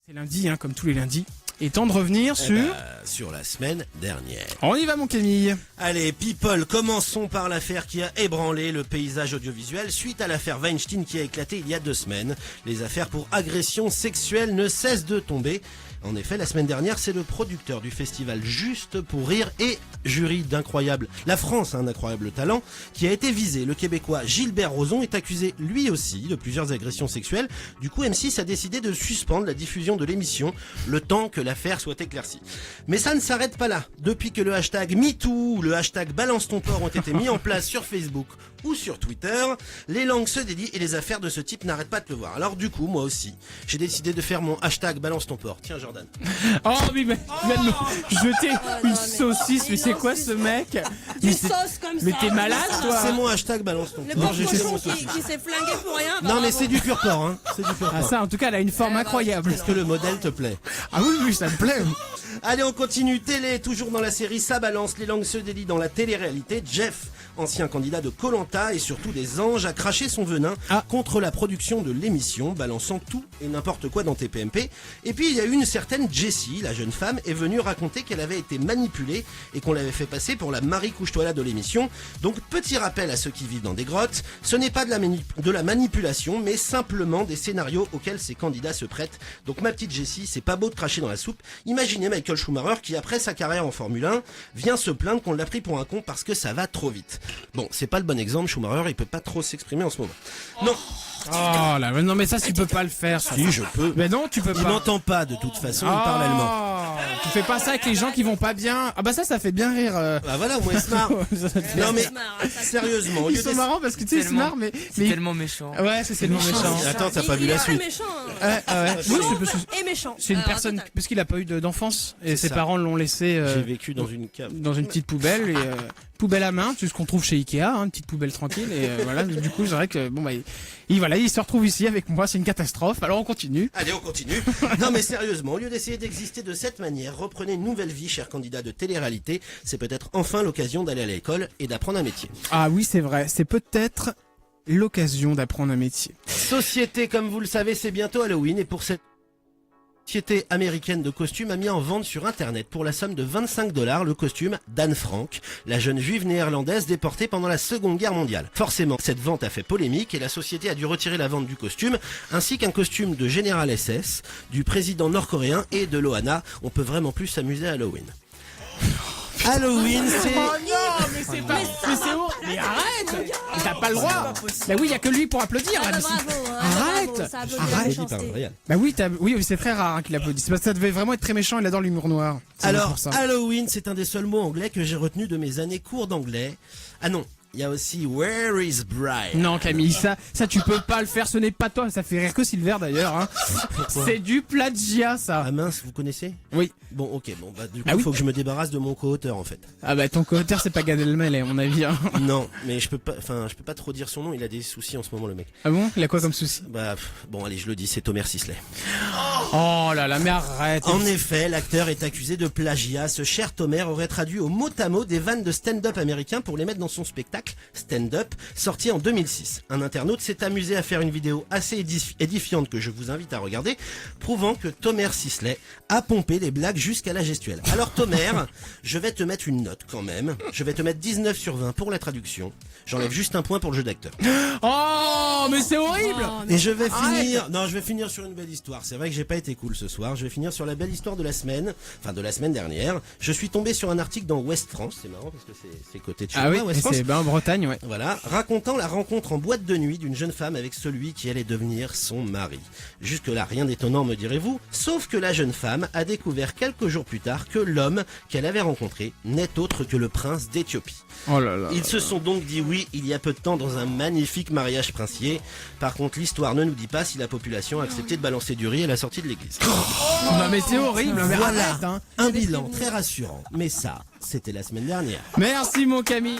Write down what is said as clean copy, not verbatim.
C'est lundi, comme tous les lundis. Et temps de revenir sur la semaine dernière. On y va mon Camille. Allez, people, commençons par l'affaire qui a ébranlé le paysage audiovisuel suite à l'affaire Weinstein qui a éclaté il y a 2 semaines. Les affaires pour agression sexuelle ne cessent de tomber. En effet, la semaine dernière, c'est le producteur du festival Juste pour rire et jury d'incroyable, la France a un incroyable talent, qui a été visé. Le Québécois Gilbert Rozon est accusé lui aussi de plusieurs agressions sexuelles. Du coup, M6 a décidé de suspendre la diffusion de l'émission le temps que l'affaire soit éclaircie. Mais ça ne s'arrête pas là. Depuis que le hashtag MeToo ou le hashtag Balance ton port ont été mis en place sur Facebook ou sur Twitter, les langues se délient et les affaires de ce type n'arrêtent pas de pleuvoir. Alors du coup, moi aussi, j'ai décidé de faire mon hashtag Balance ton port. Tiens Jordan. Oh oui, mais jeter une saucisse, mais c'est quoi ce mec? Des sauces comme ça. Mais t'es malade toi? C'est mon hashtag Balance ton Le port. pauvre J'ai fait mon cochon saucisse. qui s'est flingué pour rien. Non mais c'est du pur porc, hein. C'est du pur Ah porc. ça en tout cas elle a une forme incroyable. Est-ce que le modèle te plaît? Ah oui, ça me plaît. Allez, on continue. Télé, toujours dans la série Ça balance, les langues se délient dans la télé-réalité. Jeff, ancien candidat de Koh-Lanta et surtout des Anges, a craché son venin contre la production de l'émission, balançant tout et n'importe quoi dans TPMP. Et puis il y a eu une certaine Jessie, la jeune femme, est venue raconter qu'elle avait été manipulée et qu'on l'avait fait passer pour la Marie Couche-toi là de l'émission. Donc petit rappel à ceux qui vivent dans des grottes, ce n'est pas de la manipulation, mais simplement des scénarios auxquels ces candidats se prêtent. Donc ma petite Jessie, c'est pas beau de cracher dans la soupe. Imaginez Michael Schumacher qui, après sa carrière en Formule 1, vient se plaindre qu'on l'a pris pour un con parce que ça va trop vite. Bon, c'est pas le bon exemple, Schumacher, il peut pas trop s'exprimer en ce moment. Non. Oh là, non mais ça tu peux pas le faire. Ça. Si, je peux. Mais non, tu peux Il pas. n'entend pas de toute façon, il parle allemand. Tu fais pas ça avec les gens qui vont pas bien. Ah bah ça fait bien rire. Bah voilà, au moins il se marre. Non mais, sérieusement, au lieu Ils sont marrants parce que tu sais, ils se marrent, mais. C'est tellement méchant. Ouais, c'est tellement méchant. Attends, t'as pas vu la suite. Méchant. Ouais. Oui, Et méchant. c'est une personne parce qu'il a pas eu d'enfance et ses ça. parents l'ont laissé J'ai vécu dans une cave. dans une petite poubelle et poubelle à main, c'est ce qu'on trouve chez Ikea, une petite poubelle tranquille et voilà. Du coup, c'est vrai que bon bah il se retrouve ici avec moi, c'est une catastrophe. Alors on continue. Allez, on continue. Non mais sérieusement, au lieu d'essayer d'exister de cette manière, reprenez une nouvelle vie, cher candidat de télé-réalité. C'est peut-être enfin l'occasion d'aller à l'école et d'apprendre un métier. Ah oui, c'est vrai, c'est peut-être l'occasion d'apprendre un métier. Société, comme vous le savez, c'est bientôt Halloween et pour cette société américaine de costumes a mis en vente sur internet pour la somme de $25 le costume d'Anne Frank, la jeune juive néerlandaise déportée pendant la Seconde Guerre mondiale. Forcément, cette vente a fait polémique et la société a dû retirer la vente du costume, ainsi qu'un costume de général SS, du président nord-coréen et de Loana. On peut vraiment plus s'amuser à Halloween. Halloween, c'est... Oh non, mais c'est pas... Mais c'est horrible. Mais arrête. T'as pas le droit. Bah oui, il y a que lui pour applaudir. Ah, là, bah, mais bravo, Arrête. ça applaudit Arrête. la Dit par méchanceté. Brian. Bah oui, c'est très rare qu'il applaudisse. Parce que ça devait vraiment être très méchant. Il adore l'humour noir. C'est Alors, pour ça. Halloween, c'est un des seuls mots anglais que j'ai retenu de mes années cours d'anglais. Ah non, il y a aussi Where is Brian? Non Camille, ça tu peux pas le faire. Ce n'est pas toi. Ça fait rire que Silver d'ailleurs. C'est du plagiat ça. Ah mince, vous connaissez? Oui. Bon, ok, bon, bah du coup, Ah oui. faut que je me débarrasse de mon co-auteur en fait. Ah bah ton co-auteur c'est pas Gad Elmaleh à mon avis. Non, mais je peux pas trop dire son nom, il a des soucis en ce moment le mec. Ah bon? Il a quoi comme souci? Bah, bon allez, je le dis, c'est Thomas Sisley. Oh là là, mais arrête. En effet, l'acteur est accusé de plagiat. Ce cher Thomer aurait traduit au mot à mot des vannes de stand-up américain pour les mettre dans son spectacle Stand Up, sorti en 2006. Un internaute s'est amusé à faire une vidéo assez édifiante que je vous invite à regarder, prouvant que Thomer Sisley a pompé les blagues jusqu'à la gestuelle. Alors Thomer, je vais te mettre une note quand même. Je vais te mettre 19 sur 20 pour la traduction. J'enlève juste un point pour le jeu d'acteur. Oh mais c'est horrible. Et je vais finir sur une belle histoire. C'est vrai que j'ai pas été cool ce soir. Je vais finir sur la belle histoire de la semaine, enfin de la semaine dernière. Je suis tombé sur un article dans Ouest France. C'est marrant parce que c'est côté de chez Ah oui, moi, Ouest France. c'est en Bretagne, ouais. Voilà, racontant la rencontre en boîte de nuit d'une jeune femme avec celui qui allait devenir son mari. Jusque-là, rien d'étonnant, me direz-vous, sauf que la jeune femme a découvert quelques jours plus tard que l'homme qu'elle avait rencontré n'est autre que le prince d'Éthiopie. Oh là là. Ils se sont donc dit oui il y a peu de temps dans un magnifique mariage princier. Par contre, l'histoire ne nous dit pas si la population a accepté de balancer du riz à la sortie de l'église. Non mais c'est horrible. Mais Voilà, arrête, hein. un bilan très rassurant. Mais ça, c'était la semaine dernière. Merci mon Camille.